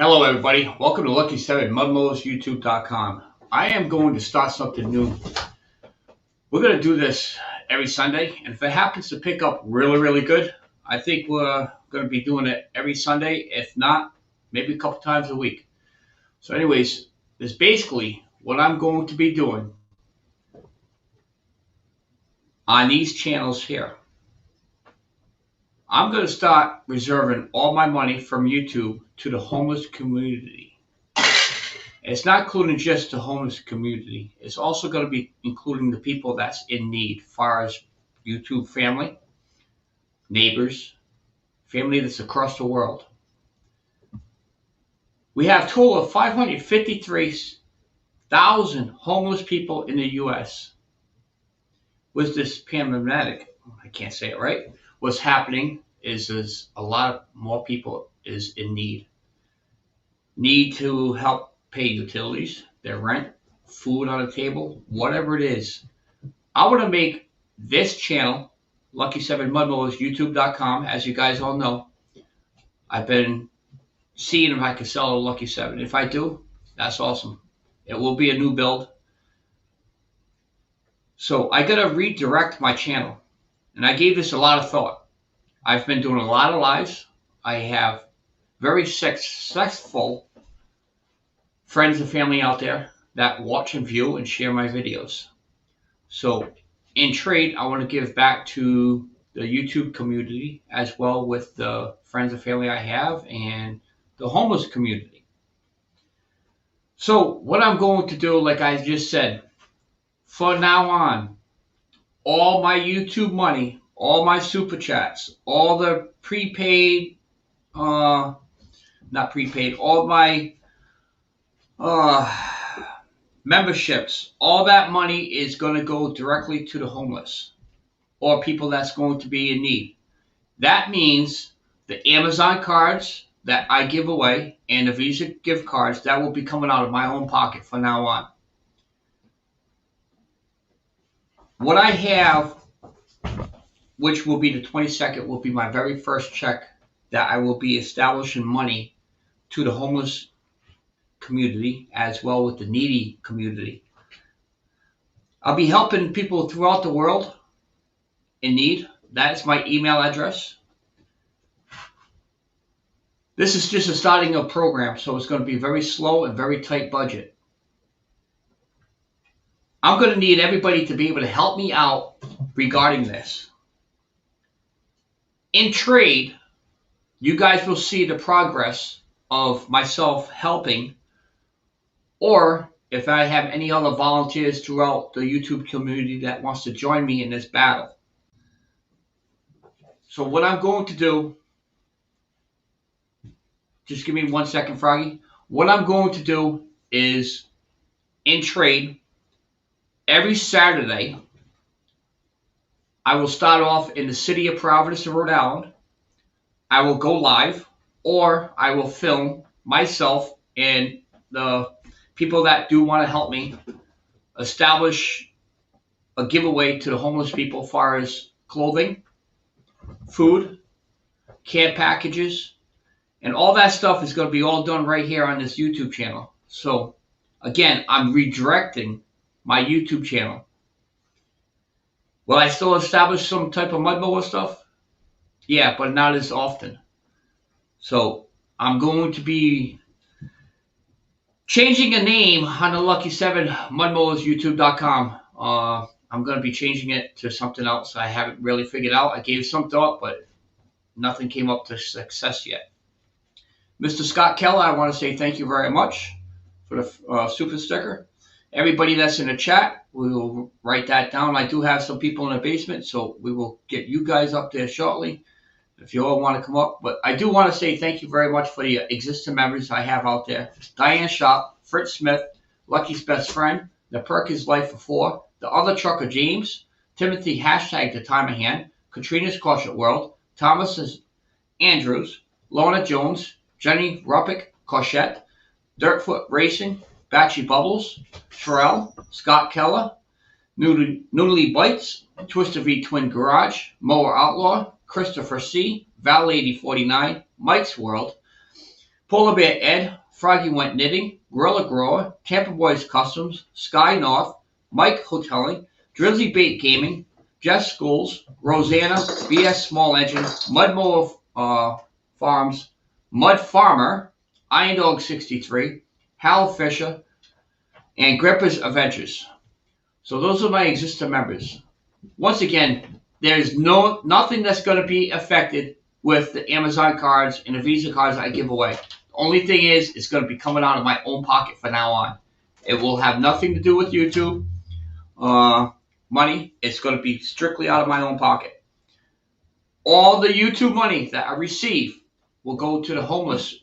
Hello everybody, welcome to Lucky7 MudMowersYouTube.com. I am going to start something new. We're going to do this every Sunday, and if it happens to pick up really good, I think we're going to be doing it every Sunday. If not, maybe a couple times a week. So anyways, this is basically what I'm going to be doing on these channels here. I'm going to start reserving all my money from YouTube to the homeless community. It's not including just the homeless community. It's also going to be including the people that's in need, far as YouTube family, neighbors, family that's across the world. We have a total of 553,000 homeless people in the U.S. With this pandemic, I can't say it right, what's happening is a lot more people is in need to help pay utilities, their rent, food on the table, whatever it is. I want to make this channel, Lucky7 MudMowersYouTube.com, as you guys all know. I've been seeing if I can sell a Lucky7. If I do, that's awesome. It will be a new build. So I got to redirect my channel. And I gave this a lot of thought. I've been doing a lot of lives. I have very successful friends and family out there that watch and view and share my videos. So in trade, I want to give back to the YouTube community as well with the friends and family I have and the homeless community. So what I'm going to do, like I just said, from now on, all my YouTube money, all my super chats, all the prepaid, not prepaid, all my memberships, all that money is going to go directly to the homeless or people that's going to be in need. That means the Amazon cards that I give away and the Visa gift cards, that will be coming out of my own pocket from now on. What I have, which will be the 22nd, will be my very first check that I will be establishing money to the homeless community as well with the needy community. I'll be helping people throughout the world in need. That's my email address. This is just a starting of program, so it's going to be very slow and very tight budget. I'm going to need everybody to be able to help me out regarding this. In trade, you guys will see the progress of myself helping, or if I have any other volunteers throughout the YouTube community that wants to join me in this battle. So what I'm going to do, just give me 1 second, Froggy. What I'm going to do is, in trade, every Saturday, I will start off in the city of Providence, Rhode Island. I will go live, or I will film myself and the people that do want to help me establish a giveaway to the homeless people as far as clothing, food, care packages, and all that stuff is going to be all done right here on this YouTube channel. So again, I'm redirecting my YouTube channel. Will I still establish some type of mud mower stuff? Yeah, but not as often. So I'm going to be changing a name on the Lucky7 MudMowersYouTube.com. I'm going to be changing it to something else I haven't really figured out. I gave some thought, but nothing came up to success yet. Mr. Scott Keller, I want to say thank you very much for the super sticker. Everybody that's in the chat, we will write that down. I do have some people in the basement, so we will get you guys up there shortly if you all want to come up. But I do want to say thank you very much for the existing members I have out there. Diane Shop, Fritz Smith, Lucky's Best Friend, The Perkins Life for Four, The Other Trucker James, Timothy Hashtag The Time of Hand, Katrina's Caution World, Thomas Andrews, Lorna Jones, Jenny Ruppick, Cochette, Dirtfoot Racing, Batchy Bubbles, Sherelle, Scott Keller, Noodly Bites, Twister V Twin Garage, Mower Outlaw, Christopher C, Val Lady 49, Mike's World, Polar Bear Ed, Froggy Went Knitting, Gorilla Grower, Tampa Boys Customs, Sky North, Mike Hoteling, Drizzy Bait Gaming, Jess Schools, Rosanna, BS Small Engine, Mud Mower Farms, Mud Farmer, Iron Dog 63, Hal Fisher, and Gripper's Adventures. So those are my existing members. Once again, there's nothing that's going to be affected with the Amazon cards and the Visa cards I give away. The only thing is, it's going to be coming out of my own pocket from now on. It will have nothing to do with YouTube money. It's going to be strictly out of my own pocket. All the YouTube money that I receive will go to the homeless,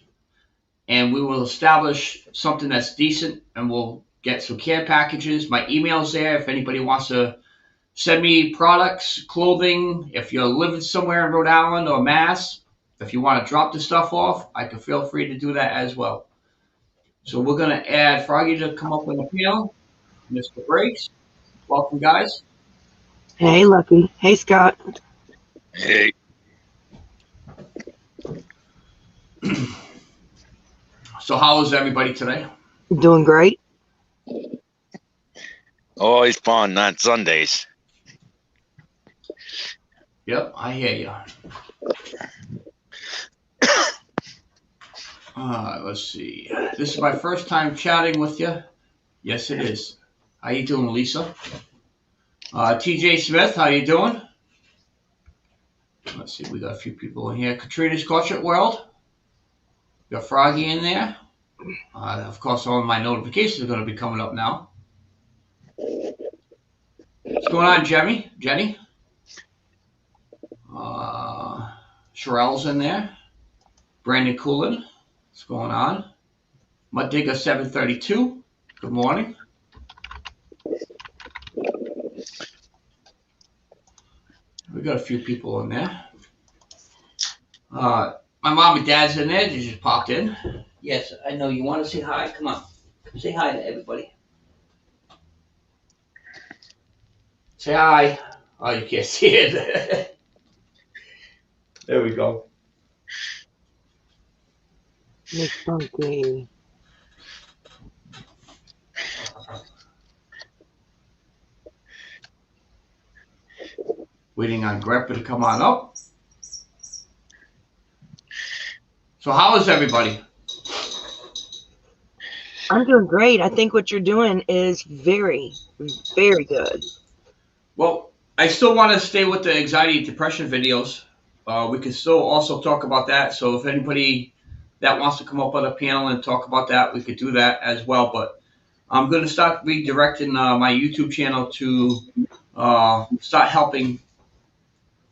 and we will establish something that's decent, and we'll get some care packages. My email's there if anybody wants to send me products, clothing. If you're living somewhere in Rhode Island or Mass, if you want to drop the stuff off, I can feel free to do that as well. So we're going to add Froggy to come up with a panel. Mr. Briggs, welcome, guys. Hey, Lucky. Hey, Scott. Hey. So how is everybody today? Doing great. Always fun on Sundays. Yep, I hear you. Let's see. This is my first time chatting with you. Yes, it is. How you doing, Lisa? TJ Smith, how you doing? Let's see, we got a few people in here. Katrina's Culture World. We got Froggy in there. Of course, all of my notifications are going to be coming up now. What's going on, Jenny? Sherelle's in there. Brandon Coolin. What's going on? Mud Digger 732. Good morning. We got a few people in there. My mom and dad's in there. They just popped in. Yes, I know you want to say hi. Come on. Say hi to everybody. Say hi. Oh, you can't see it. There we go. Miss Funky. Waiting on Greppa to come on up. So how is everybody? I'm doing great. I think what you're doing is very, very good. Well, I still want to stay with the anxiety and depression videos. We can still also talk about that. So if anybody that wants to come up on a panel and talk about that, we could do that as well. But I'm going to start redirecting my YouTube channel to start helping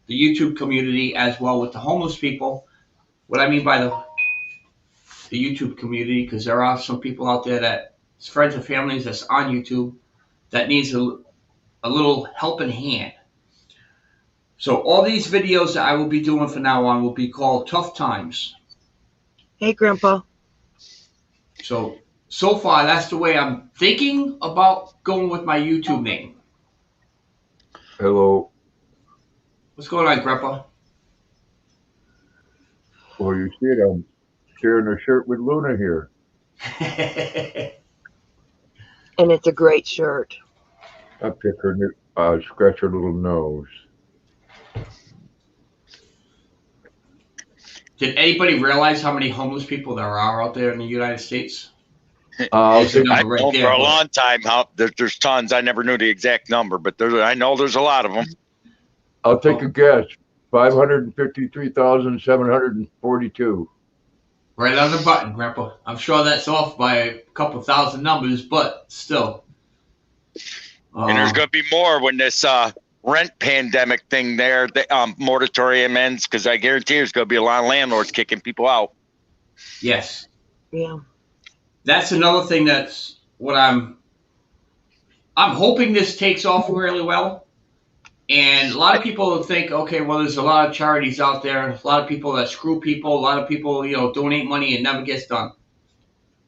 the YouTube community as well with the homeless people. What I mean by the YouTube community, because there are some people out there that friends and families that's on YouTube that needs a little helping hand. So all these videos that I will be doing from now on will be called Tough Times. Hey, Grandpa. So far, that's the way I'm thinking about going with my YouTube name. Hello. What's going on, Grandpa? Well, you see it, I'm sharing a shirt with Luna here. And it's a great shirt. I pick her, scratch her little nose. Did anybody realize how many homeless people there are out there in the United States? I've known for a long time how there's tons. I never knew the exact number, but I know there's a lot of them. I'll take a guess. 553,742. Right on the button, Grandpa. I'm sure that's off by a couple thousand numbers, but still. And there's going to be more when this rent pandemic thing there, the moratorium ends, because I guarantee there's going to be a lot of landlords kicking people out. Yes. Yeah. That's another thing that's what I'm hoping this takes off really well. And a lot of people think, okay, well, there's a lot of charities out there, a lot of people that screw people, a lot of people, donate money and never gets done.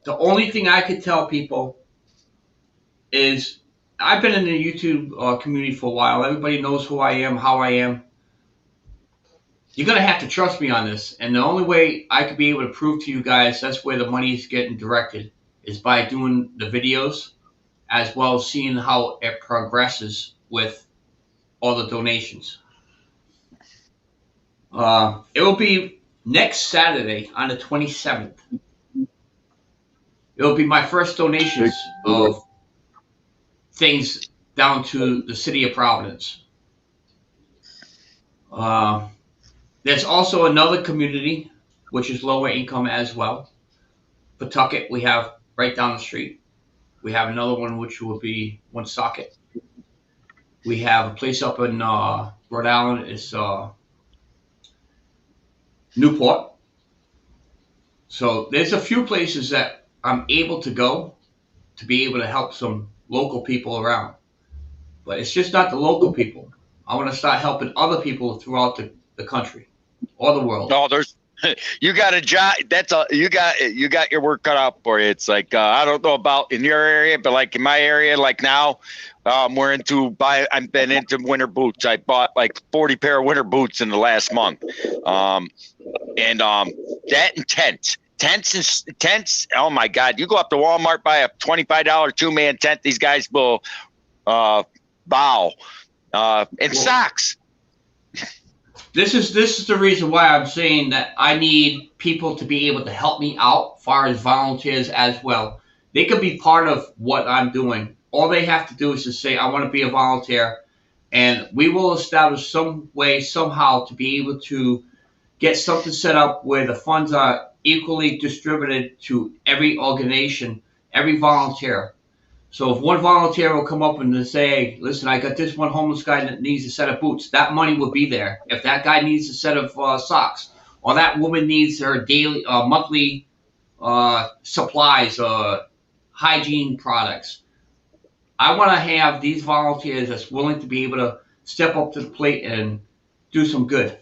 The only thing I could tell people is I've been in the YouTube community for a while. Everybody knows who I am, how I am. you're going to have to trust me on this. And the only way I could be able to prove to you guys that's where the money is getting directed is by doing the videos as well as seeing how it progresses with all the donations. It will be next Saturday on the 27th. It will be my first donations of things down to the city of Providence. There's also another community, which is lower income as well. Pawtucket, we have right down the street. We have another one, which will be Woonsocket. We have a place up in Rhode Island. It's Newport. So there's a few places that I'm able to go to be able to help some local people around. But it's just not the local people. I want to start helping other people throughout the country or the world. No, there's you got a job. You got your work cut out for you. It's like I don't know about in your area, but like in my area, like now, I've been into winter boots. I bought like 40 pair of winter boots in the last month. That and tents. Oh my God! You go up to Walmart, buy a $25 2-man tent. These guys will bow. And socks. This is the reason why I'm saying that I need people to be able to help me out, as far as volunteers as well. They could be part of what I'm doing. All they have to do is just say, I want to be a volunteer, and we will establish some way, somehow, to be able to get something set up where the funds are equally distributed to every organization, every volunteer. So if one volunteer will come up and say, hey, listen, I got this one homeless guy that needs a set of boots, that money will be there. If that guy needs a set of socks, or that woman needs her daily, monthly supplies, hygiene products, I want to have these volunteers that's willing to be able to step up to the plate and do some good.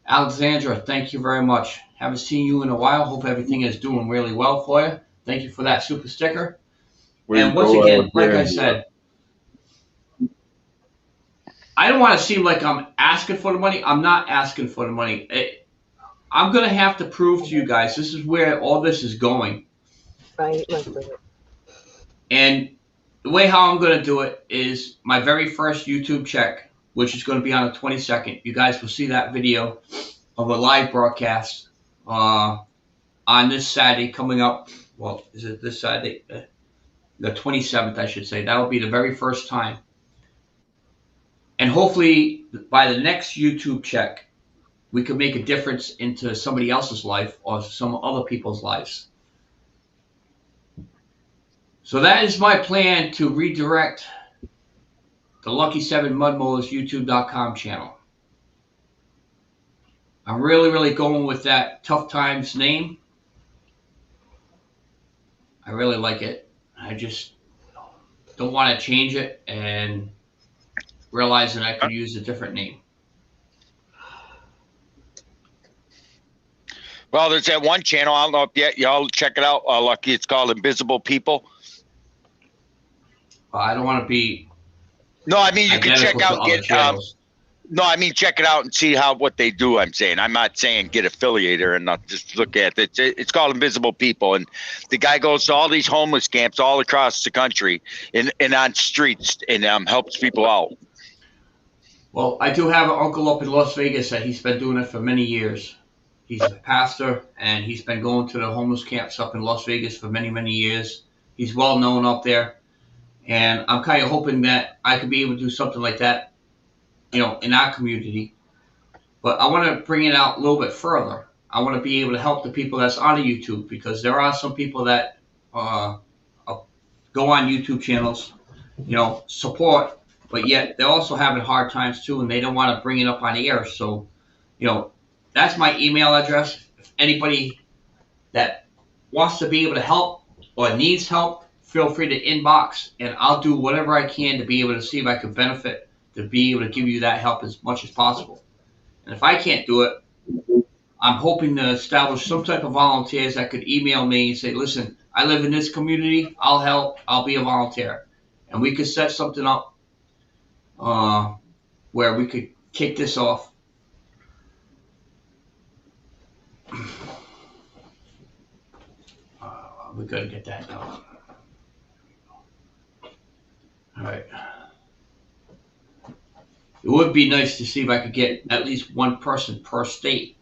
Alexandra, thank you very much. Haven't seen you in a while. Hope everything is doing really well for you. Thank you for that super sticker. And once again, like I said, I don't want to seem like I'm asking for the money. I'm not asking for the money. I'm going to have to prove to you guys this is where all this is going. Right. And the way how I'm going to do it is my very first YouTube check, which is going to be on the 22nd. You guys will see that video of a live broadcast on this Saturday coming up. Well, is it this Saturday? The 27th, I should say. That will be the very first time. And hopefully, by the next YouTube check, we could make a difference into somebody else's life or some other people's lives. So that is my plan to redirect the Lucky 7 Mud Mowers YouTube.com channel. I'm really going with that Tough Times name. I really like it. I just don't want to change it and realizing I could use a different name. Well, there's that one channel. I don't know if y'all check it out, Lucky. It's called Invisible People. I don't want to be. No, I mean you can check out. No, I mean check it out and see what they do. I'm saying I'm not saying get affiliated and not just look at it. It's called Invisible People, and the guy goes to all these homeless camps all across the country and on streets and helps people out. Well, I do have an uncle up in Las Vegas that he's been doing it for many years. He's a pastor, and he's been going to the homeless camps up in Las Vegas for many years. He's well known up there, and I'm kind of hoping that I could be able to do something like that, you know, in our community. But I want to bring it out a little bit further. I want to be able to help the people that's on the YouTube, because there are some people that go on YouTube channels, you know, support, but yet they're also having hard times too, and they don't want to bring it up on the air. So, you know, that's my email address. If anybody that wants to be able to help or needs help, feel free to inbox, and I'll do whatever I can to be able to see if I can benefit, to be able to give you that help as much as possible. And if I can't do it, I'm hoping to establish some type of volunteers that could email me and say, listen, I live in this community, I'll help, I'll be a volunteer. And we could set something up where we could kick this off. We gotta get that done. All right. It would be nice to see if I could get at least one person per state.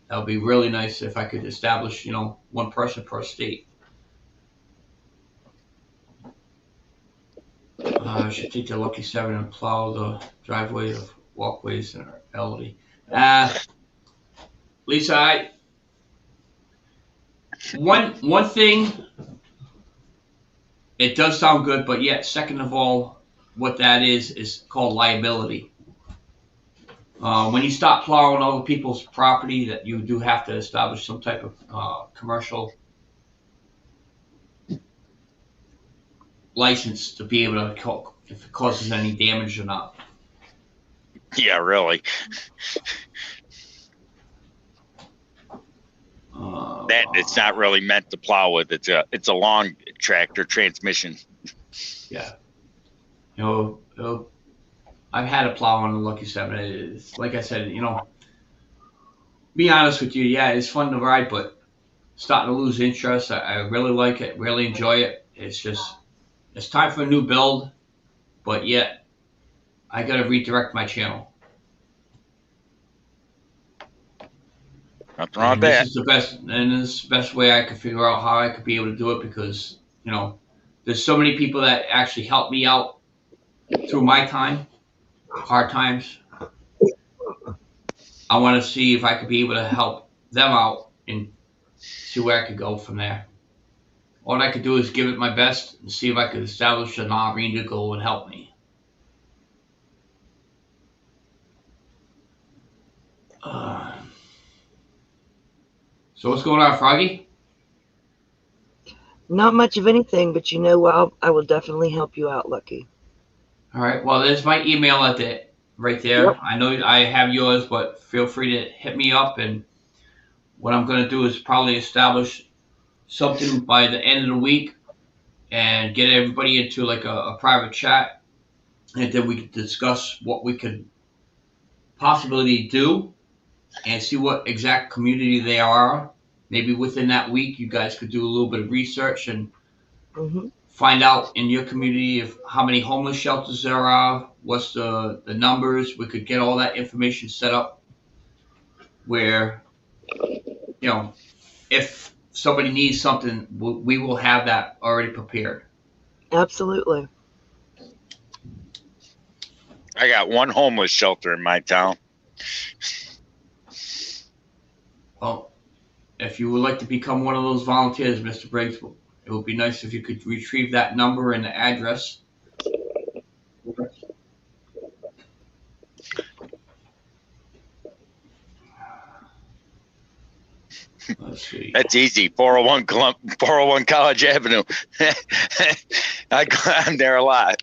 That would be really nice if I could establish, one person per state. I should take the Lucky 7 and plow the driveway of walkways and our elderly. Lisa, one thing, it does sound good, but yet, second of all, what that is called liability. When you stop plowing other people's property, that you do have to establish some type of commercial license to be able to if it causes any damage or not. Yeah, really. That it's not really meant to plow with. It's a long tractor transmission. Yeah. I've had a plow on the Lucky 7. It's like I said, be honest with you, yeah, it's fun to ride, but starting to lose interest. I really like it, really enjoy it. It's just, it's time for a new build, but yet I got to redirect my channel. Nothing wrong with that. This is the best way I could figure out how I could be able to do it because, there's so many people that actually helped me out through my hard times. I want to see if I could be able to help them out and see where I could go from there. All I could do is give it my best and see if I could establish an arena to go and help me. So what's going on, Froggy? Not much of anything, but I will definitely help you out, Lucky. All right. Well, there's my email right there. Yep. I know I have yours, but feel free to hit me up. And what I'm going to do is probably establish something by the end of the week and get everybody into like a private chat. And then we can discuss what we could possibly do and see what exact community they are. Maybe within that week, you guys could do a little bit of research and find out in your community how many homeless shelters there are, what's the numbers. We could get all that information set up where, if somebody needs something, we will have that already prepared. Absolutely. I got one homeless shelter in my town. Well, if you would like to become one of those volunteers, Mr. Briggs, it would be nice if you could retrieve that number and the address. Let's see. That's easy. 401 College Avenue. I'm there a lot.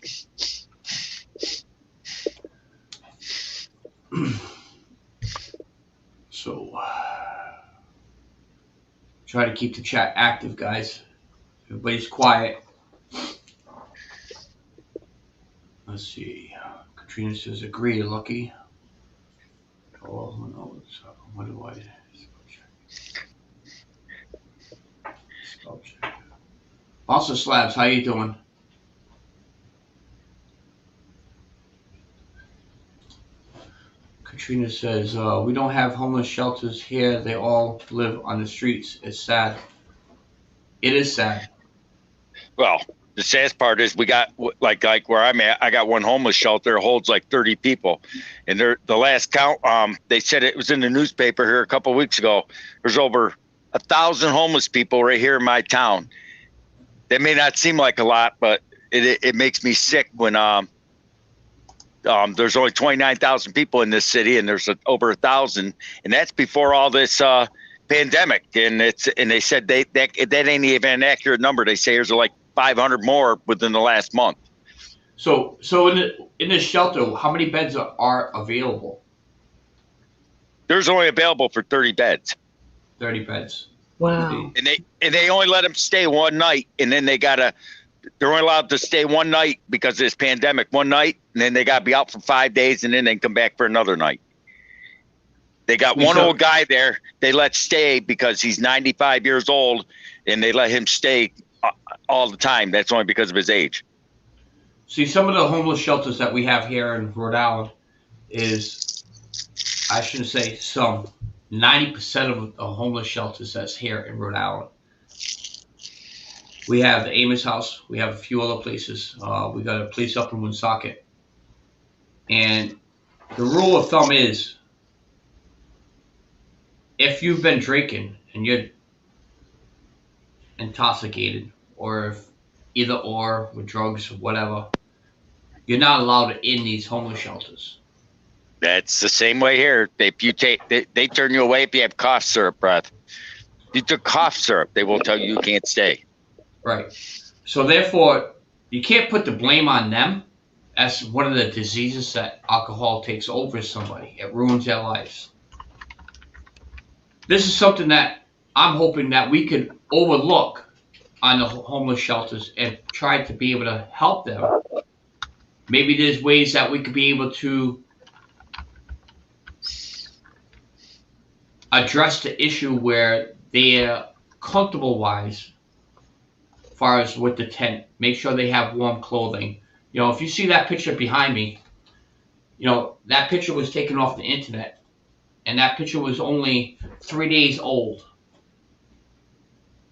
So, try to keep the chat active, guys. Everybody's quiet. Let's see. Katrina says, agree, Lucky. Oh, no. What do I... Sculpture. Also, Slabs, how you doing? Katrina says, we don't have homeless shelters here. They all live on the streets. It's sad. It is sad. Well, the saddest part is we got, like where I'm at, I got one homeless shelter. It holds like 30 people. And the last count, they said it was in the newspaper here a couple of weeks ago. There's over 1,000 homeless people right here in my town. That may not seem like a lot, but it makes me sick when there's only 29,000 people in this city, and there's over 1,000, and that's before all this pandemic. And they said that ain't even an accurate number. They say there's like 500 more within the last month. So in this shelter, how many beds are available? There's only available for 30 beds. 30 beds. Wow. And they only let them stay one night, and then they're only allowed to stay one night because of this pandemic, one night, and then they got to be out for 5 days, and then they can come back for another night. They got one old guy there they let stay because he's 95 years old, and they let him stay all the time. That's only because of his age. See, some of the homeless shelters that we have here in Rhode Island is, I shouldn't say some, 90% of the homeless shelters that's here in Rhode Island. We have the Amos House. We have a few other places. We got a place up in Woonsocket. And the rule of thumb is, if you've been drinking and you're intoxicated, or if either or with drugs or whatever, you're not allowed in these homeless shelters. That's the same way here. If you they turn you away if you have cough syrup breath. You took cough syrup, they will tell you can't stay. Right. So therefore, you can't put the blame on them. That's one of the diseases that alcohol takes over somebody. It ruins their lives. This is something that I'm hoping that we could overlook on the homeless shelters and try to be able to help them. Maybe there's ways that we could be able to address the issue where they're comfortable-wise, as far as with the tent. Make sure they have warm clothing. You know, if you see that picture behind me, you know, that picture was taken off the internet. And that picture was only 3 days old.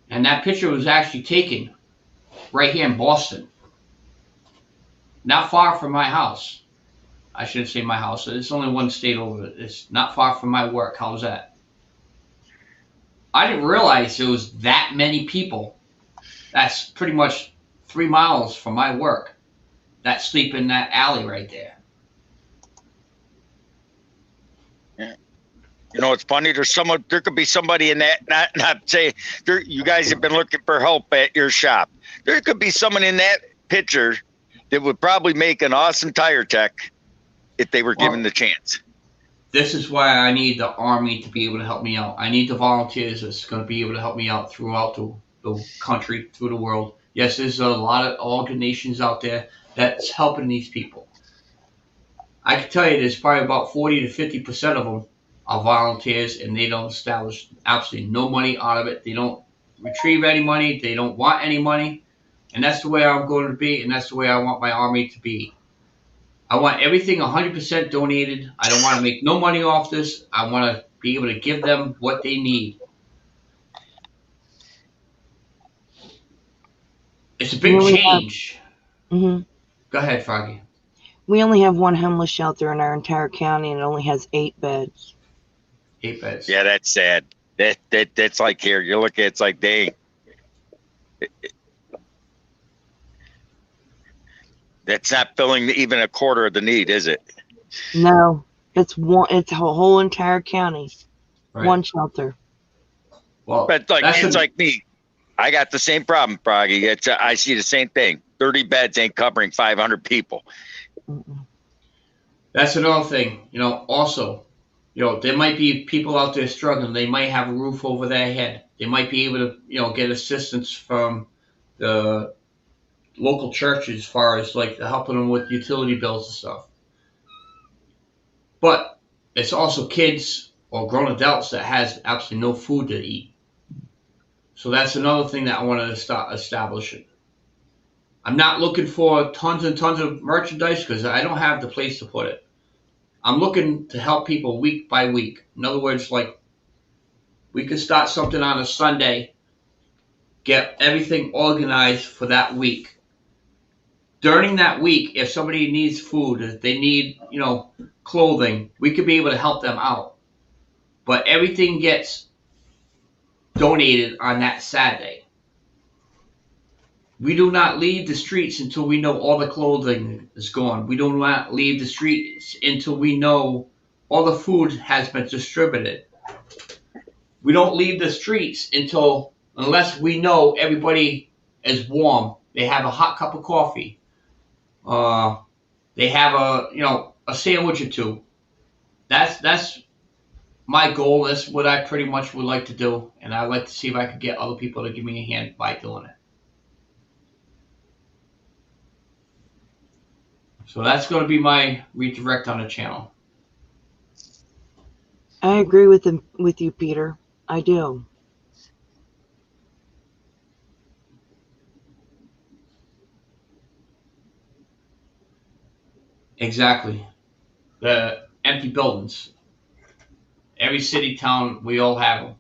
And that picture was actually taken right here in Boston. Not far from my house. I shouldn't say my house. It's only one state over. It's not far from my work. How's that? I didn't realize there was that many people. That's pretty much 3 miles from my work that sleep in that alley right there. Yeah. You know, it's funny. There could be somebody in that. Not say you guys have been looking for help at your shop. There could be someone in that picture that would probably make an awesome tire tech if they were given the chance. This is why I need the Army to be able to help me out. I need the volunteers that's going to be able to help me out throughout the country, through the world. Yes, there's a lot of organizations out there that's helping these people. I can tell you there's probably about 40 to 50% of them are volunteers, and they don't establish absolutely no money out of it. They don't retrieve any money. They don't want any money. And that's the way I'm going to be, and that's the way I want my Army to be. I want everything 100% donated. I don't want to make no money off this. I want to be able to give them what they need. It's a big change. Go ahead, Froggy. We only have one homeless shelter in our entire county, and it only has 8 beds. 8 beds. Yeah, that's sad. That's like here. You look at it's like dang. That's not filling even a quarter of the need, is it? No, it's one. It's a whole entire county, Right. one shelter. Well, but it's like me. I got the same problem, Froggy. I see the same thing. 30 beds ain't covering 500 people. That's another thing. You know, also, you know, there might be people out there struggling. They might have a roof over their head. They might be able to, you know, get assistance from the local churches as far as like helping them with utility bills and stuff. But it's also kids or grown adults that has absolutely no food to eat. So that's another thing that I want to start establishing. I'm not looking for tons and tons of merchandise because I don't have the place to put it. I'm looking to help people week by week. In other words, like we could start something on a Sunday, get everything organized for that week. During that week, if somebody needs food, if they need, you know, clothing, we could be able to help them out. But everything gets donated on that Saturday. We do not leave the streets until we know all the clothing is gone. We do not leave the streets until we know all the food has been distributed. We don't leave the streets unless we know everybody is warm. They have a hot cup of coffee. They have a sandwich or two. That's my goal. That's what I pretty much would like to do, and I'd like to see if I could get other people to give me a hand by doing it. So that's going to be my redirect on the channel. I agree with you, Peter. I do. Exactly. The empty buildings. Every city, town, we all have them.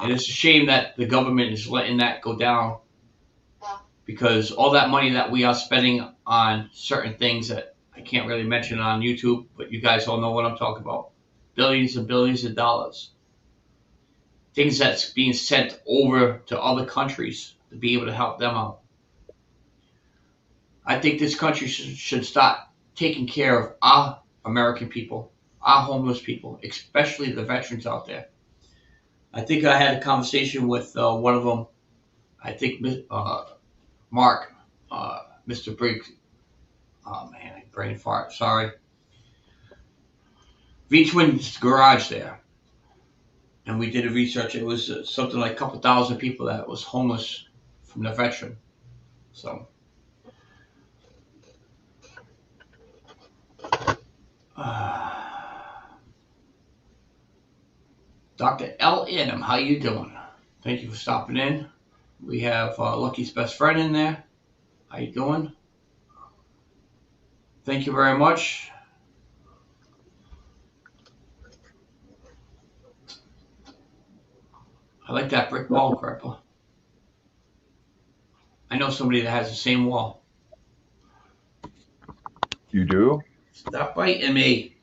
And it's a shame that the government is letting that go down because all that money that we are spending on certain things that I can't really mention on YouTube, but you guys all know what I'm talking about. Billions and billions of dollars. Things that's being sent over to other countries to be able to help them out. I think this country should start taking care of our American people, our homeless people, especially the veterans out there. I think I had a conversation with one of them. I think Mark, Mr. Briggs. Oh man, brain fart. Sorry. V-Twin's garage there, and we did a research. It was something like a couple thousand people that was homeless from the veteran. So, Dr. L. Adam, how you doing? Thank you for stopping in. We have Lucky's best friend in there. How you doing? Thank you very much. I like that brick wall, Grandpa. I know somebody that has the same wall. You do? Stop biting me.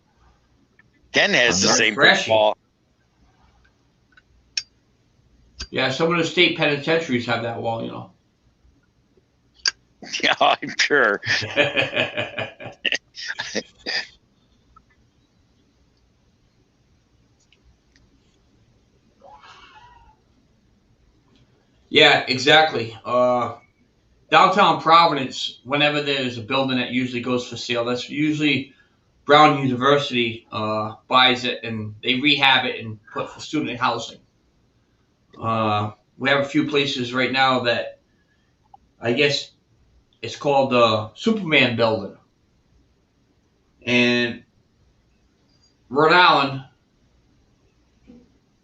Ken has the same Trashy. wall. Yeah, some of the state penitentiaries have that wall, you know. Yeah, I'm sure. Yeah, exactly. Downtown Providence, whenever there's a building that usually goes for sale, that's usually Brown University buys it and they rehab it and put for student housing. We have a few places right now that I guess it's called the Superman Building. And Rhode Island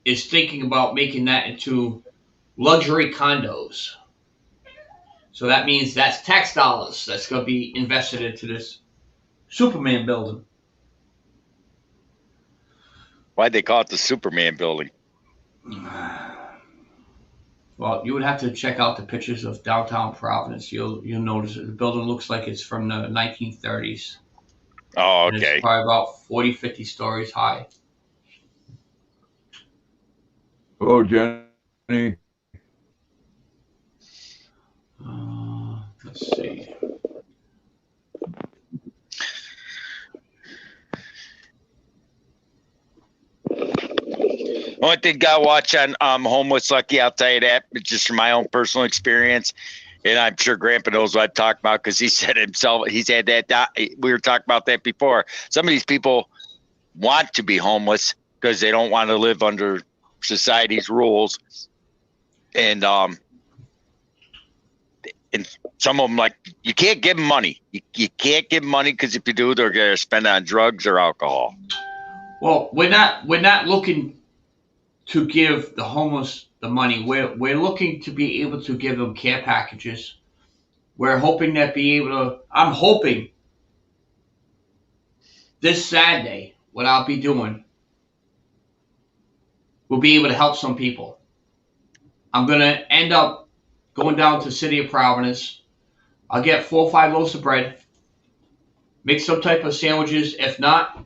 is thinking about making that into luxury condos. So that means that's tax dollars that's going to be invested into this Superman building. Why'd they call it the Superman building? Well, you would have to check out the pictures of downtown Providence. You'll notice that the building looks like it's from the 1930s. Oh, And okay. it's probably about 40, 50 stories high. Hello, Jenny. Let's see. Only thing I watch on Homeless Lucky, I'll tell you that, just from my own personal experience, and I'm sure Grandpa knows what I'm talking about because he said himself, he's had that. We were talking about that before. Some of these people want to be homeless because they don't want to live under society's rules, and some of them, like, you can't give them money. You can't give them money because if you do, they're going to spend it on drugs or alcohol. Well, we're not looking to give the homeless the money. We're looking to be able to give them care packages. We're hoping that I'm hoping this Saturday, what I'll be doing, will be able to help some people. I'm going to end up going down to the city of Providence. I'll get 4 or 5 loaves of bread, make some type of sandwiches. If not,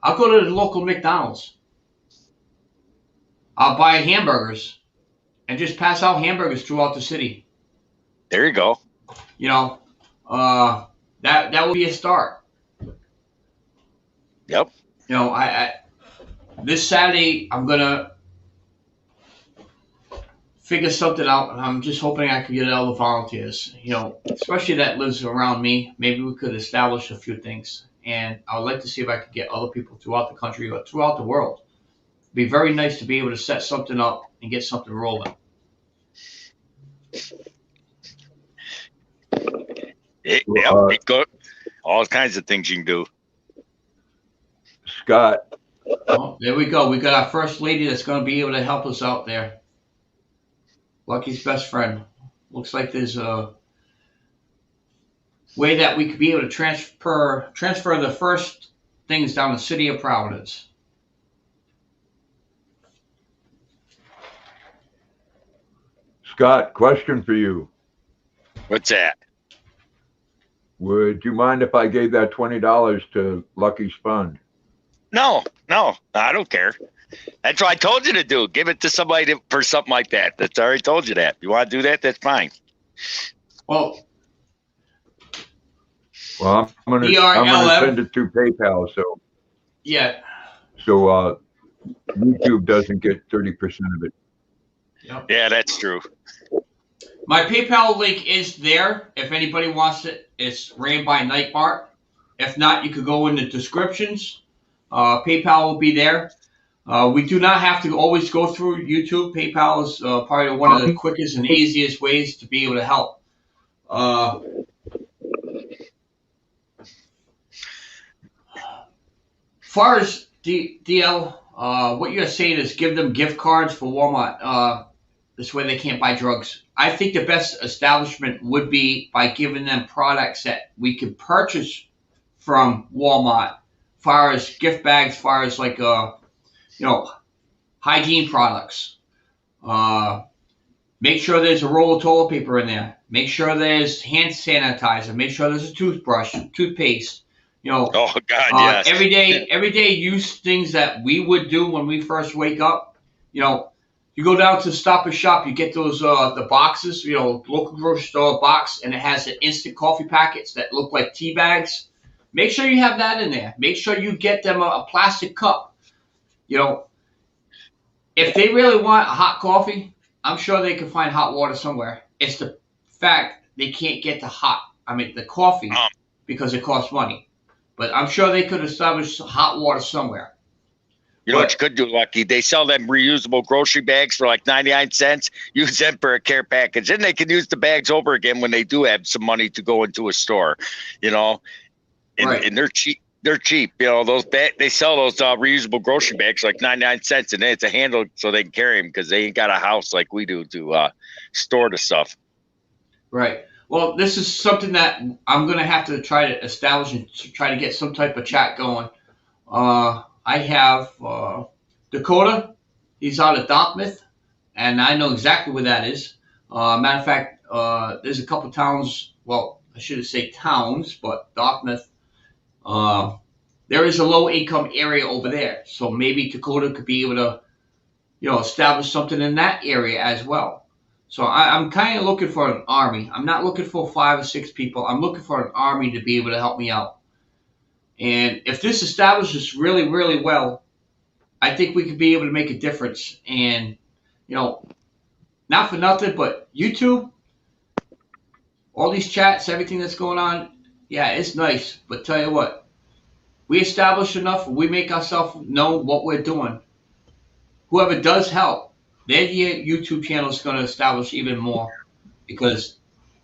I'll go to the local McDonald's. I'll buy hamburgers and just pass out hamburgers throughout the city. There you go. You know, that will be a start. Yep. You know, I this Saturday I'm gonna figure something out. I'm just hoping I can get all the volunteers. You know, especially that lives around me. Maybe we could establish a few things, and I would like to see if I could get other people throughout the country or throughout the world. It'd be very nice to be able to set something up and get something rolling. It go all kinds of things you can do. Scott, Oh, there we go. We got our first lady that's going to be able to help us out there. Lucky's best friend. Looks like there's a way that we could be able to transfer the first things down the city of Providence. Scott, question for you. What's that? Would you mind if I gave that $20 to Lucky's fund? No, I don't care. That's what I told you to do. Give it to somebody for something like that. That's I already told you that. You want to do that? That's fine. Well, I'm gonna send it to PayPal. So yeah. So YouTube doesn't get 30% of it. Yep. Yeah, that's true. My PayPal link is there. If anybody wants it, it's ran by Nightbart. If not, you could go in the descriptions. PayPal will be there. We do not have to always go through YouTube. PayPal is probably one of the quickest and easiest ways to be able to help. Far as DL, what you're saying is give them gift cards for Walmart. This way they can't buy drugs. I think the best establishment would be by giving them products that we could purchase from Walmart. Far as gift bags, far as like hygiene products. Make sure there's a roll of toilet paper in there. Make sure there's hand sanitizer. Make sure there's a toothbrush, toothpaste. Oh God, yes. Everyday use things that we would do when we first wake up. You go down to Stop and Shop, you get those the boxes, local grocery store box, and it has the instant coffee packets that look like tea bags. Make sure you have that in there. Make sure you get them a plastic cup. If they really want a hot coffee, I'm sure they can find hot water somewhere. It's the fact they can't get the coffee because it costs money. But I'm sure they could establish hot water somewhere. You know what you could do, Lucky? They sell them reusable grocery bags for like 99 cents. Use them for a care package. Then they can use the bags over again when they do have some money to go into a store, And they're cheap. They're cheap. They sell those reusable grocery bags like 99 cents, and then it's a handle so they can carry them because they ain't got a house like we do to store the stuff. Right. Well, this is something that I'm going to have to try to establish and try to get some type of chat going. I have Dakota. He's out of Dartmouth, and I know exactly where that is. Matter of fact, there's a couple towns. Well, I shouldn't say towns, but Dartmouth. There is a low-income area over there, so maybe Dakota could be able to, establish something in that area as well. So I'm kind of looking for an army. I'm not looking for 5 or 6 people. I'm looking for an army to be able to help me out. And if this establishes really, really well, I think we could be able to make a difference. And, not for nothing, but YouTube, all these chats, everything that's going on, yeah, it's nice. But tell you what, we establish enough, we make ourselves know what we're doing. Whoever does help, their YouTube channel is going to establish even more, because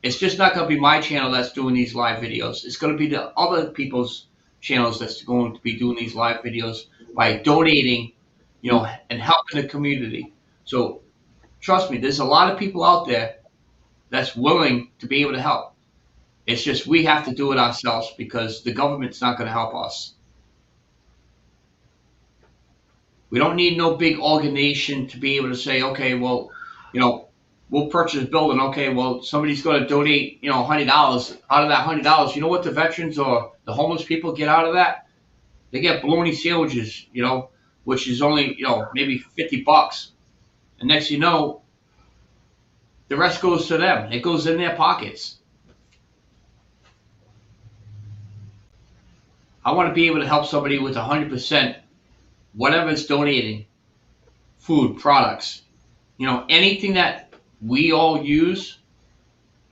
it's just not going to be my channel that's doing these live videos. It's going to be the other people's channels that's going to be doing these live videos by donating, and helping the community. So trust me, there's a lot of people out there that's willing to be able to help. It's just we have to do it ourselves because the government's not going to help us. We don't need no big organization to be able to say, okay, well, we'll purchase a building. Okay, well, somebody's going to donate, $100. Out of that $100, you know what the veterans or the homeless people get out of that? They get bologna sandwiches, which is only, maybe $50. And next you know, the rest goes to them. It goes in their pockets. I want to be able to help somebody with 100%, whatever it's donating, food, products, anything that we all use,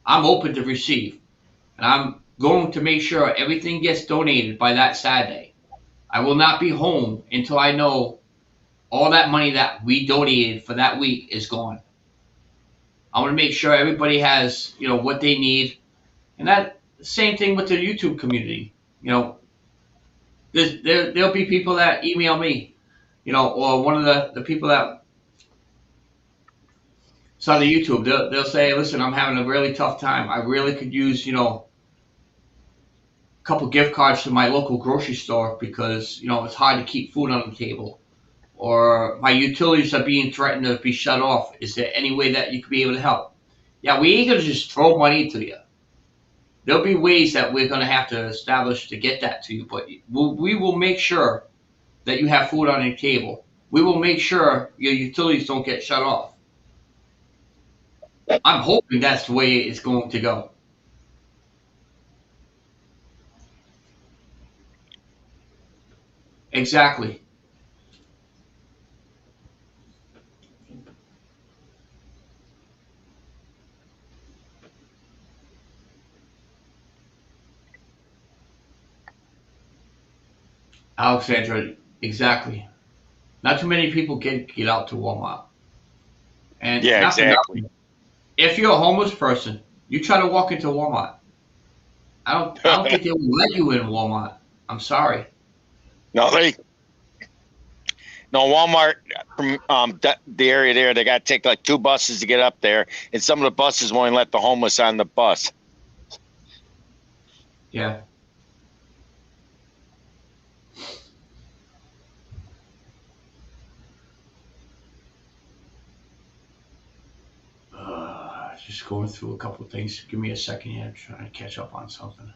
I'm open to receive. And I'm going to make sure everything gets donated by that Saturday. I will not be home until I know all that money that we donated for that week is gone. I want to make sure everybody has, what they need. And that same thing with the YouTube community. There'll be people that email me, you know, or one of the people that saw the YouTube, they'll say, listen, I'm having a really tough time. I really could use, you know, a couple gift cards to my local grocery store because, you know, it's hard to keep food on the table. Or my utilities are being threatened to be shut off. Is there any way that you could be able to help? Yeah, we ain't going to just throw money to you. There'll be ways that we're going to have to establish to get that to you, but we will make sure that you have food on your table. We will make sure your utilities don't get shut off. I'm hoping that's the way it's going to go. Exactly. Alexandra, exactly. Not too many people get out to Walmart. And Yeah, not for exactly. nothing. If you're a homeless person, you try to walk into Walmart. I don't think they will let you in Walmart. I'm sorry. No, Walmart from the area there, they got to take like 2 buses to get up there, and some of the buses won't let the homeless on the bus. Yeah. Just going through a couple of things. Give me a second here. I'm trying to catch up on something.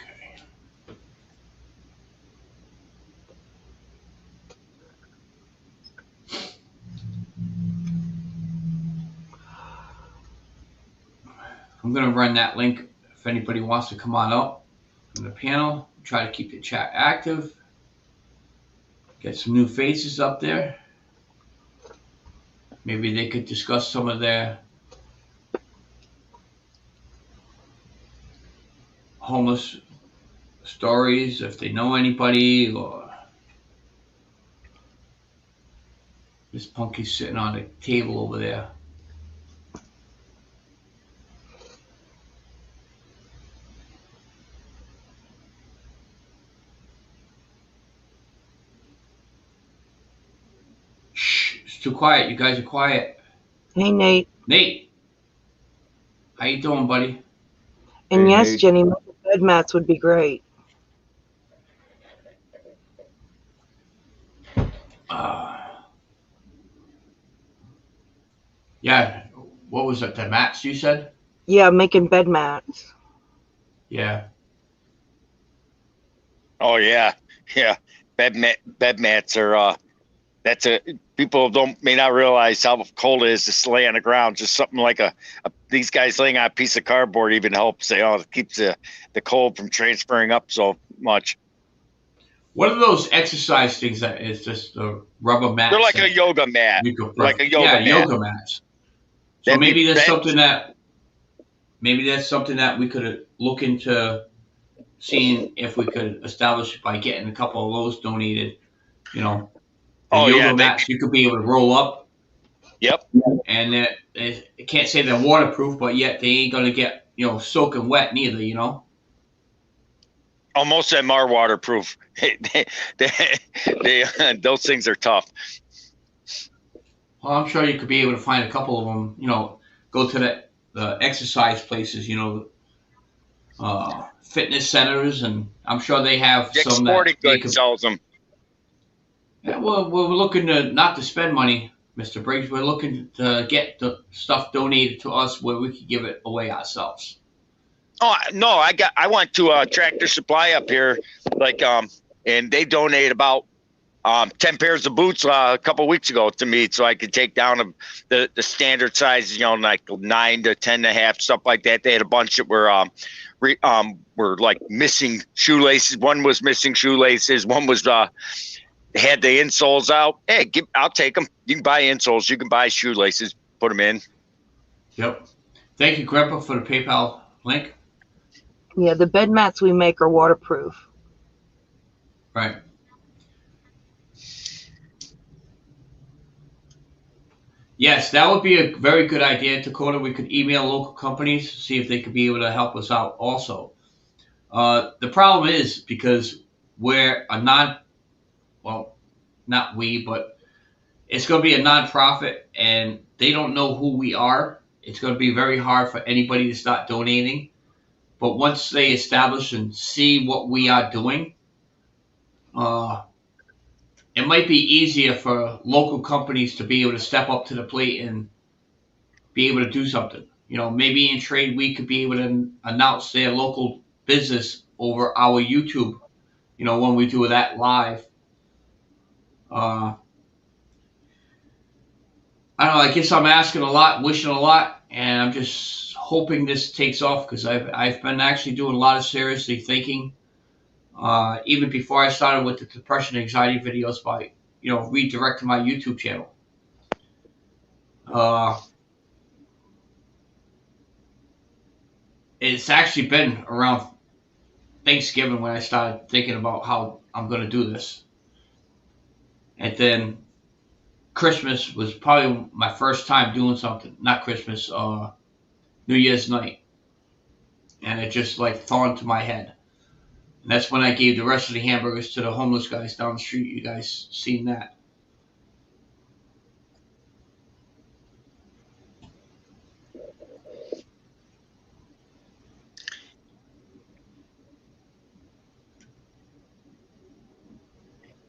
Okay. I'm going to run that link if anybody wants to come on up from the panel. Try to keep the chat active. Get some new faces up there. Maybe they could discuss some of their homeless stories if they know anybody, or this punky's sitting on a table over there. Shh, it's too quiet. You guys are quiet. Hey, Nate. Nate, how you doing, buddy? And Hey, yes, Nate. Jenny, bed mats would be great. Yeah, what was it? The mats you said? Yeah, making bed mats. Yeah. Oh yeah. Bed mats are that's a people may not realize how cold it is to lay on the ground. Just something like these guys laying on a piece of cardboard even helps. It keeps the cold from transferring up so much. What are those exercise things that is just the rubber mats? They're like a yoga mat. Like a yoga mat. Yoga mats. So maybe that's something that we could look into seeing if we could establish by getting a couple of those donated. You know, yoga mats you could be able to roll up. Yep. And I can't say they're waterproof, but yet they ain't gonna get soaking wet neither. You know. Oh, most of them are waterproof. Those things are tough. Well, I'm sure you could be able to find a couple of them. Go to the exercise places. Fitness centers, and I'm sure they have Dick's some Sporting that Goods sells them. Yeah, well, we're looking not to spend money, Mr. Briggs. We're looking to get the stuff donated to us where we can give it away ourselves. Oh no, I went to Tractor Supply up here, and they donated about 10 pairs of boots a couple of weeks ago to me, so I could take down the standard sizes, like 9 to 10 and a half, stuff like that. They had a bunch that were like missing shoelaces. One was missing shoelaces. One was had the insoles out. Hey, I'll take them. You can buy insoles. You can buy shoelaces. Put them in. Yep. Thank you, Grandpa, for the PayPal link. Yeah, the bed mats we make are waterproof. Right. Yes, that would be a very good idea, Dakota. We could email local companies, see if they could be able to help us out also. The problem is because we're a well, not we, but it's going to be a nonprofit and they don't know who we are. It's going to be very hard for anybody to start donating. But once they establish and see what we are doing, uh, it might be easier for local companies to be able to step up to the plate and be able to do something. Maybe in trade we could be able to announce their local business over our YouTube. When we do that live. Uh, I don't know. I guess I'm asking a lot, wishing a lot, and I'm just hoping this takes off because I've been actually doing a lot of seriously thinking. Even before I started with the depression and anxiety videos by redirecting my YouTube channel. It's actually been around Thanksgiving when I started thinking about how I'm going to do this. And then Christmas was probably my first time doing something. Not Christmas, New Year's night. And it just like fell into my head. And that's when I gave the rest of the hamburgers to the homeless guys down the street. You guys seen that.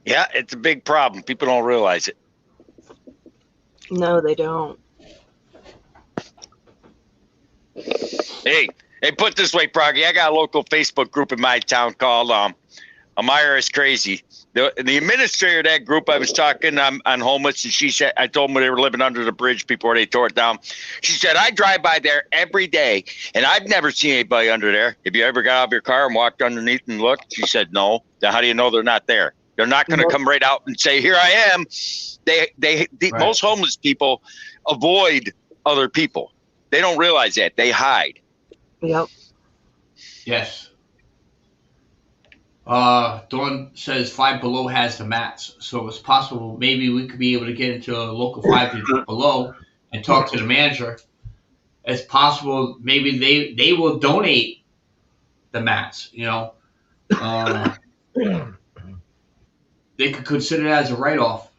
Yeah, it's a big problem. People don't realize it. No, they don't. Hey, put it this way, Proggy. I got a local Facebook group in my town called Amira is Crazy. The administrator of that group, I was talking on homeless, and she said, I told them they were living under the bridge before they tore it down. She said, I drive by there every day, and I've never seen anybody under there. Have you ever got out of your car and walked underneath and looked? She said, no. Then how do you know they're not there? They're not going to come right out and say, here I am. Right. Most homeless people avoid other people. They don't realize that. They hide. Yep. Yes. Dawn says Five Below has the mats, so it's possible maybe we could be able to get into a local Five Below and talk to the manager. It's possible maybe they will donate the mats. They could consider it as a write-off.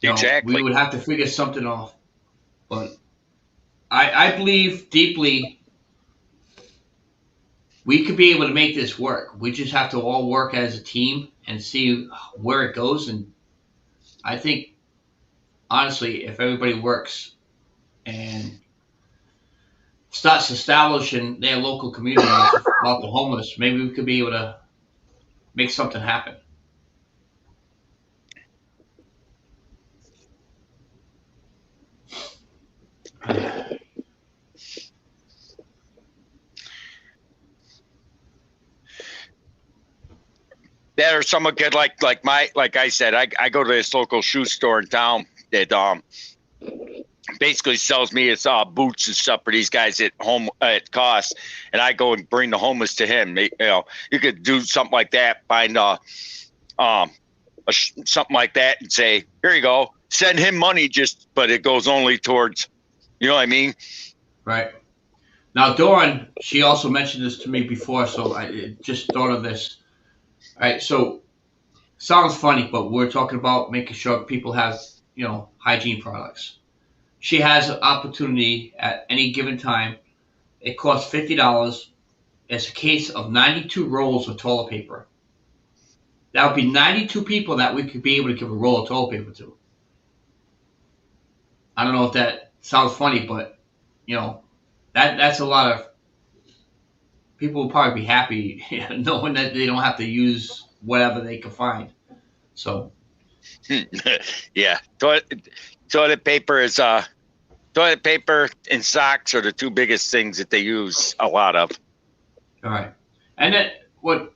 Exactly. We would have to figure something off, but I believe deeply we could be able to make this work. We just have to all work as a team and see where it goes. And I think, honestly, if everybody works and starts establishing their local communities about the homeless, maybe we could be able to make something happen. That or someone could like I said, I go to this local shoe store in town that basically sells me his boots and stuff for these guys at home at cost, and I go and bring the homeless to him. You could do something like that, find something like that, and say, here you go, send him money, but it goes only towards, you know what I mean? Right. Now, Dawn, she also mentioned this to me before, so I just thought of this. All right, so sounds funny, but we're talking about making sure people have, hygiene products. She has an opportunity at any given time. It costs $50. It's a case of 92 rolls of toilet paper. That would be 92 people that we could be able to give a roll of toilet paper to. I don't know if that sounds funny, but, that's a lot of people will probably be happy knowing that they don't have to use whatever they can find. So, yeah, toilet paper is toilet paper and socks are the two biggest things that they use a lot of. All right, and then what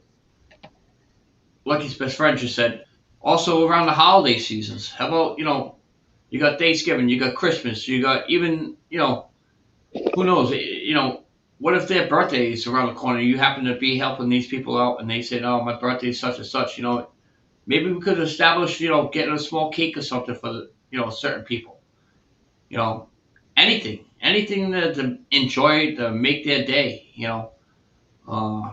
Lucky's best friend just said. Also around the holiday seasons, how about you got Thanksgiving, you got Christmas, you got even who knows what if their birthday is around the corner? You happen to be helping these people out, and they said, "Oh, my birthday is such and such." Maybe we could establish, getting a small cake or something for certain people. You know, anything to enjoy, to make their day. Uh,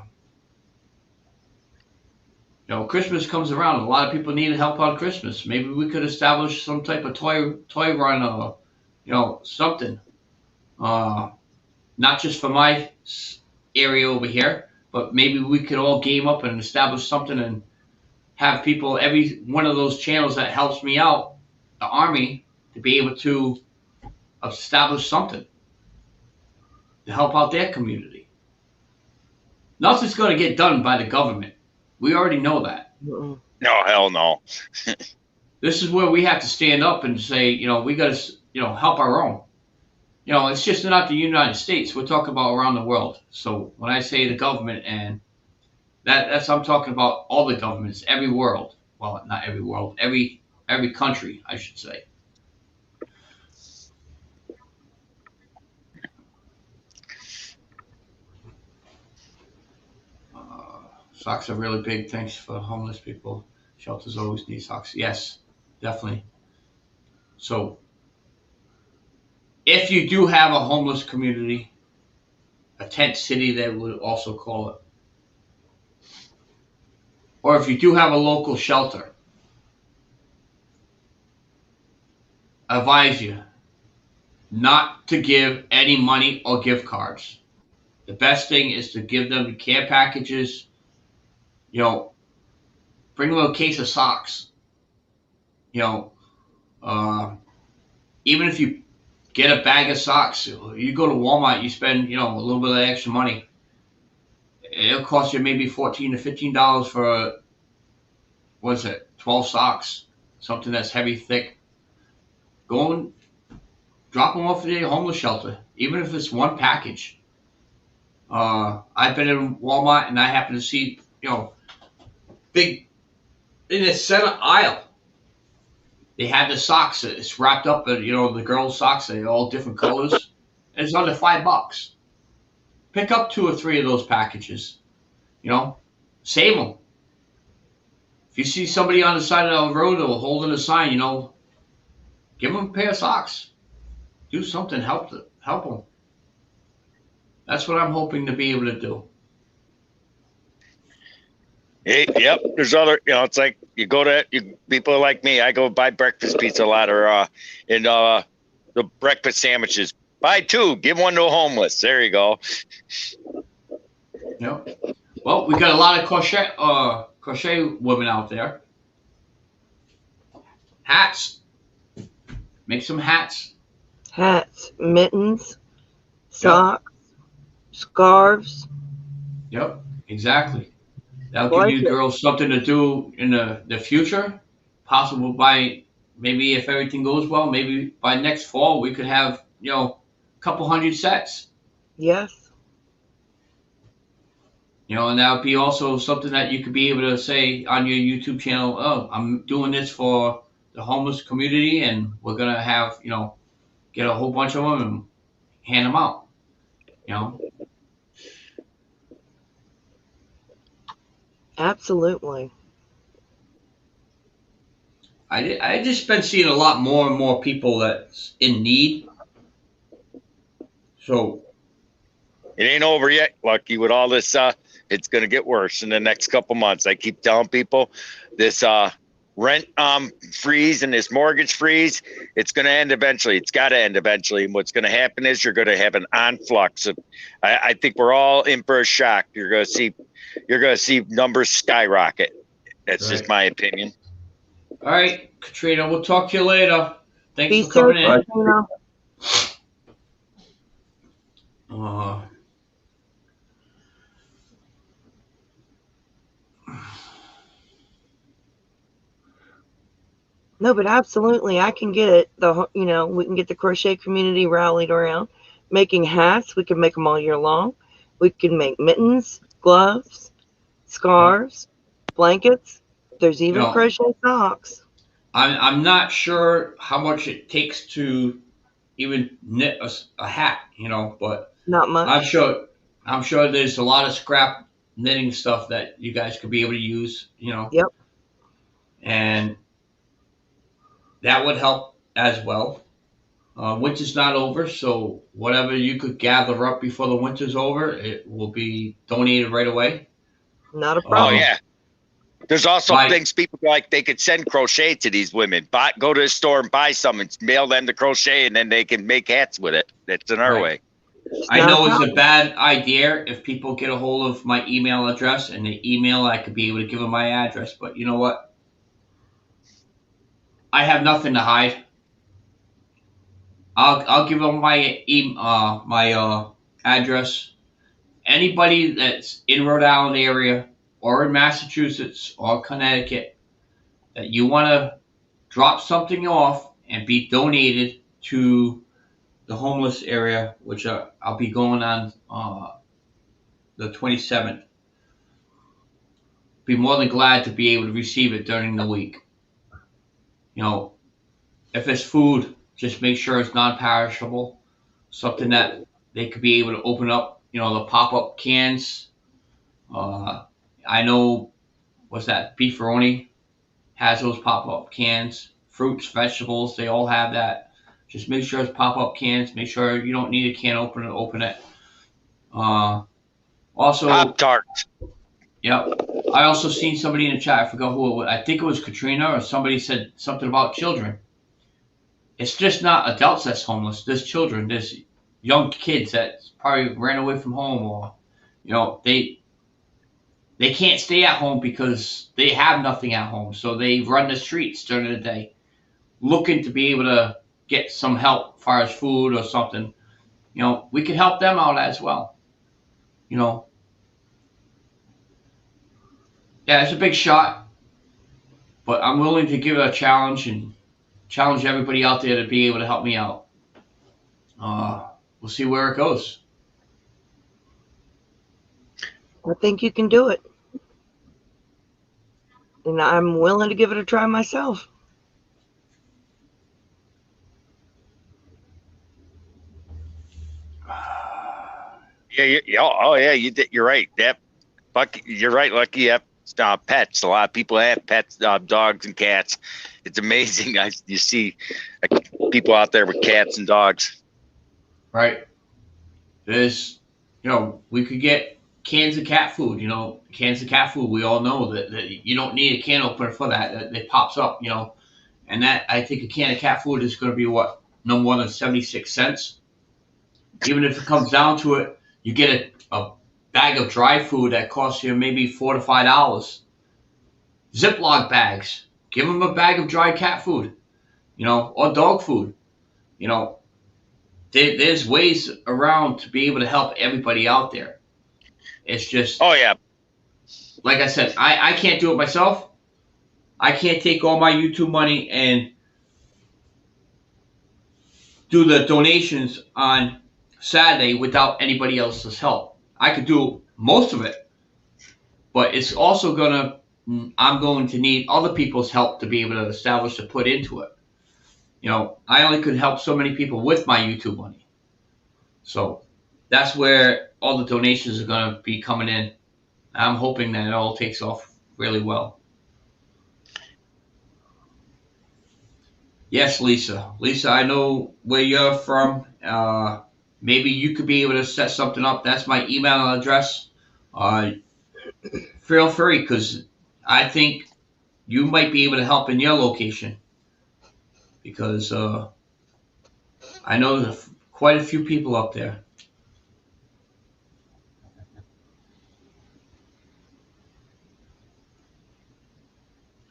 Christmas comes around. A lot of people need help on Christmas. Maybe we could establish some type of toy run, or something. Uh, Not just for my area over here, but maybe we could all game up and establish something and have people, every one of those channels that helps me out, the army, to be able to establish something to help out their community. Nothing's going to get done by the government. We already know that. Mm-mm. No, hell no. This is where we have to stand up and say, we got to, help our own. It's just not the United States. We're talking about around the world. So when I say the government, and that's I'm talking about all the governments, every world. Well, not every world, every country, I should say. Socks are really big. Thanks for homeless people. Shelters always need socks. Yes, definitely. So if you do have a homeless community, a tent city, they would also call it, or if you do have a local shelter, I advise you not to give any money or gift cards. The best thing is to give them care packages. Bring them a case of socks. Even if you get a bag of socks, you go to Walmart, you spend a little bit of extra money. It'll cost you maybe $14 to $15 for 12 socks, something that's heavy, thick. Go and drop them off at the homeless shelter, even if it's one package. I've been in Walmart and I happen to see, big in the center aisle. They had the socks. It's wrapped up in, the girls' socks. They're all different colors. And it's under $5. Pick up 2 or 3 of those packages. Save them. If you see somebody on the side of the road or holding a sign, give them a pair of socks. Do something. Help them. That's what I'm hoping to be able to do. Hey, yep. There's other, it's like you go to people like me. I go buy breakfast pizza a lot, or the breakfast sandwiches. Buy 2, give 1 to a homeless. There you go. Yep. Well, we got a lot of crochet women out there. Hats. Make some hats. Hats, mittens, socks, scarves. Yep, exactly. That'll give you girls something to do in the future. Possible by, maybe if everything goes well, maybe by next fall we could have, a couple hundred sets. Yes. And that would be also something that you could be able to say on your YouTube channel, oh, I'm doing this for the homeless community, and we're going to have, get a whole bunch of them and hand them out, Absolutely. I just been seeing a lot more and more people that's in need. So it ain't over yet, Lucky. With all this, it's going to get worse in the next couple months. I keep telling people this rent freeze and this mortgage freeze, it's going to end eventually. It's got to end eventually. And what's going to happen is you're going to have an influx of, I think we're all in for a shock. You're going to see numbers skyrocket. That's just my opinion. All right, Katrina, we'll talk to you later. Thanks Be for coming in. Katrina. No, but absolutely, I can get it. We can get the crochet community rallied around making hats. We can make them all year long. We can make mittens, gloves, scarves, blankets. There's even crochet socks. I'm not sure how much it takes to even knit a hat, but not much. I'm sure there's a lot of scrap knitting stuff that you guys could be able to use, Yep. And that would help as well. Winter's not over, so whatever you could gather up before the winter's over, it will be donated right away. Not a Oh problem. yeah. There's also Right. things people like they could send crochet to these women. Go to the store and buy some and mail them the crochet, and then they can make hats with it. That's another way. I Not a know it's a problem. bad idea if people get a hold of my email address and they email, I could be able to give them my address. But you know what? I have nothing to hide. I'll give them my address. Anybody that's in Rhode Island area or in Massachusetts or Connecticut that you want to drop something off and be donated to the homeless area, which I'll be going on the 27th. Be more than glad to be able to receive it during the week. You know, if it's food, just make sure it's non-perishable, something that they could be able to open up. You know, the pop-up cans. I know, what's that? Beefaroni has those pop-up cans. Fruits, vegetables, they all have that. Just make sure it's pop-up cans. Make sure you don't need a can opener to open it. Also, Pop-Tarts. Yep. I also seen somebody in the chat. I forgot who it was. I think it was Katrina or somebody said something about children. It's just not adults that's homeless. There's children. There's young kids that probably ran away from home, or you know they can't stay at home because they have nothing at home. So they run the streets during the day, looking to be able to get some help as far as food or something. You know, we could help them out as well. You know. Yeah, it's a big shot, but I'm willing to give it a challenge and challenge everybody out there to be able to help me out. We'll see where it goes. I think you can do it. And I'm willing to give it a try myself. Yeah. You're right. Yep. You're right, Lucky. Yep. Pets. A lot of people have pets, dogs and cats. It's amazing. You see people out there with cats and dogs. Right. There's, you know, we could get cans of cat food. You know, cans of cat food. We all know that you don't need a can opener for that. It pops up. You know, and that I think a can of cat food is going to be what, no more than 76 cents. Even if it comes down to it, you get a bag of dry food that costs you maybe $4 to $5. Ziploc bags. Give them a bag of dry cat food, you know, or dog food. You know, there's ways around to be able to help everybody out there. It's just, oh yeah, like I said, I can't do it myself. I can't take all my YouTube money and do the donations on Saturday without anybody else's help. I could do most of it, but it's also I'm going to need other people's help to be able to establish to put into it. You know, I only could help so many people with my YouTube money. So that's where all the donations are going to be coming in. I'm hoping that it all takes off really well. Yes, Lisa. Lisa, I know where you're from. Maybe you could be able to set something up. That's my email address. Feel free, because I think you might be able to help in your location. Because I know there's quite a few people up there.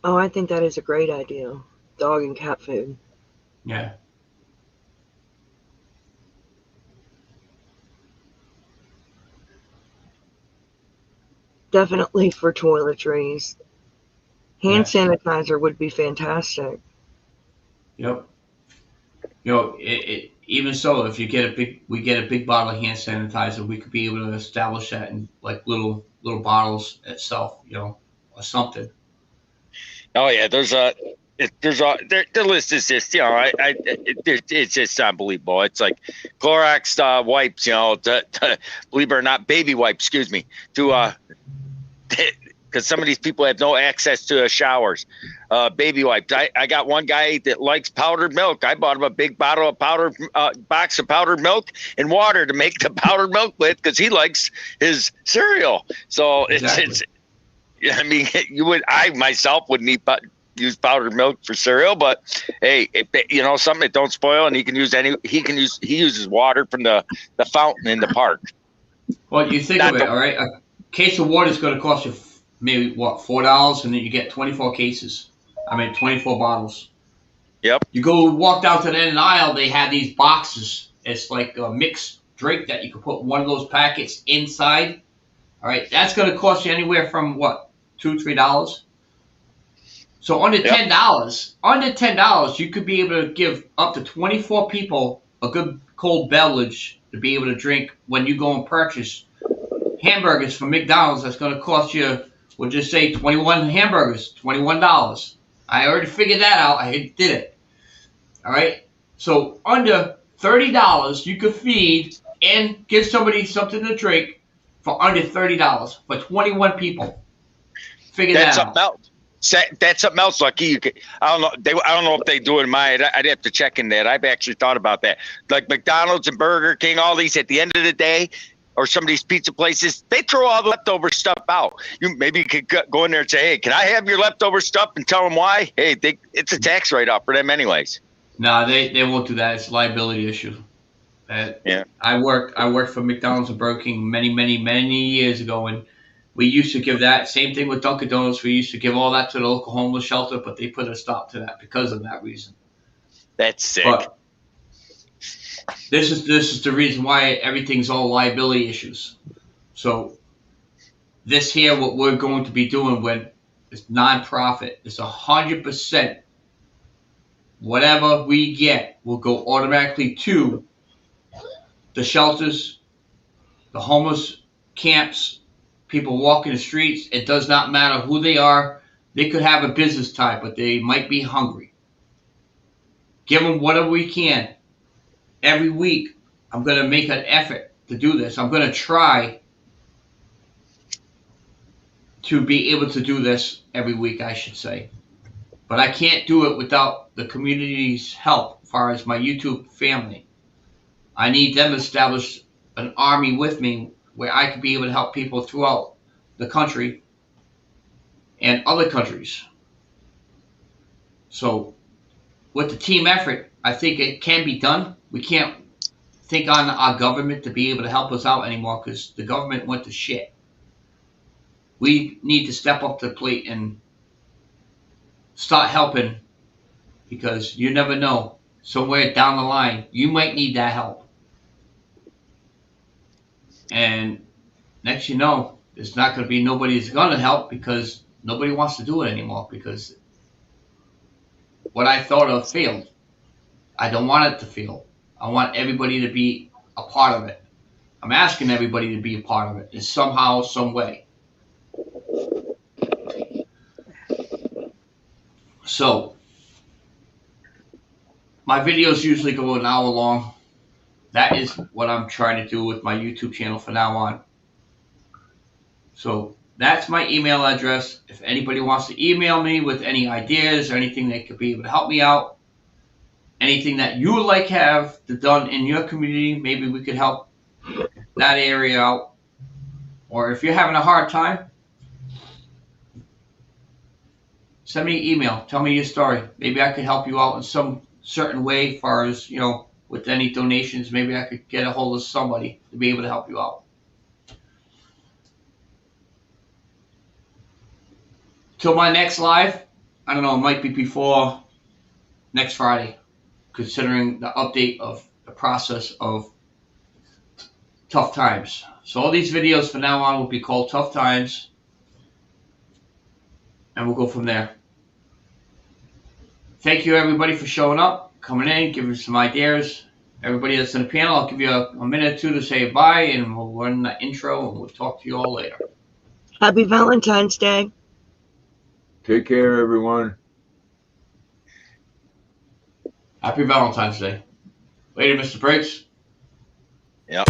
Oh, I think that is a great idea. Dog and cat food. Yeah. Definitely for toiletries. Hand sanitizer would be fantastic. Yep. You know, even so, if we get a big bottle of hand sanitizer, we could be able to establish that in like little bottles itself, you know, or something. Oh yeah, the list is just, you know, it's just unbelievable. It's like Clorox wipes, you know, believe it or not, baby wipes, excuse me, to because some of these people have no access to showers. Baby wipes. I got one guy that likes powdered milk. I bought him a big bottle of box of powdered milk and water to make the powdered milk with, because he likes his cereal. So Exactly. I mean, I myself wouldn't use powdered milk for cereal, but hey, something that don't spoil, and he uses water from the fountain in the park. Well, you think of it, all right? A case of water is going to cost you maybe $4, and then you get 24 cases. 24 bottles. Yep. You walk down to the end of the aisle, they have these boxes. It's like a mixed drink that you can put one of those packets inside. All right, that's going to cost you anywhere from $2-3. So under $10, you could be able to give up to 24 people a good cold beverage to be able to drink when you go and purchase hamburgers from McDonald's. That's going to cost you, we'll just say 21 hamburgers, $21. I already figured that out. I did it. All right. So under $30, you could feed and give somebody something to drink for under $30 for 21 people. Figure that out. That's something else, Lucky. I don't know if they do it in mine. I'd have to check in that. I've actually thought about that. Like McDonald's and Burger King, all these, at the end of the day, or some of these pizza places, they throw all the leftover stuff out. Maybe you could go in there and say, "Hey, can I have your leftover stuff?" and tell them why. Hey, it's a tax write-off for them anyways. No, they won't do that. It's a liability issue. Yeah. I worked for McDonald's and Burger King many years ago, and we used to give that. Same thing with Dunkin' Donuts. We used to give all that to the local homeless shelter, but they put a stop to that because of that reason. That's sick. But this is the reason why everything's all liability issues. So this here, what we're going to be doing when it's nonprofit, it's 100%. Whatever we get will go automatically to the shelters, the homeless camps, people walking the streets. It does not matter who they are. They could have a business type, but they might be hungry. Give them whatever we can. Every week, I'm going to make an effort to do this. I'm going to try to be able to do this every week, I should say. But I can't do it without the community's help as far as my YouTube family. I need them to establish an army with me where I could be able to help people throughout the country and other countries. So with the team effort, I think it can be done. We can't think on our government to be able to help us out anymore because the government went to shit. We need to step up to the plate and start helping, because you never know. Somewhere down the line, you might need that help. And next you know, there's not going to be nobody that's going to help because nobody wants to do it anymore, because what I thought of failed. I don't want it to fail. I want everybody to be a part of it. I'm asking everybody to be a part of it in somehow, some way. So, my videos usually go an hour long. That is what I'm trying to do with my YouTube channel from now on. So, that's my email address. If anybody wants to email me with any ideas or anything that could be able to help me out, anything that you would like to have done in your community, maybe we could help that area out. Or if you're having a hard time, send me an email. Tell me your story. Maybe I could help you out in some certain way as far as, with any donations. Maybe I could get a hold of somebody to be able to help you out. Till my next live, I don't know, it might be before next Friday, considering the update of the process of Tough Times. So all these videos from now on will be called Tough Times, and we'll go from there. Thank you, everybody, for showing up, coming in, giving some ideas. Everybody that's in the panel, I'll give you a minute or two to say bye, and we'll run the intro, and we'll talk to you all later. Happy Valentine's Day. Take care, everyone. Happy Valentine's Day. Later, Mr. Briggs. Yep.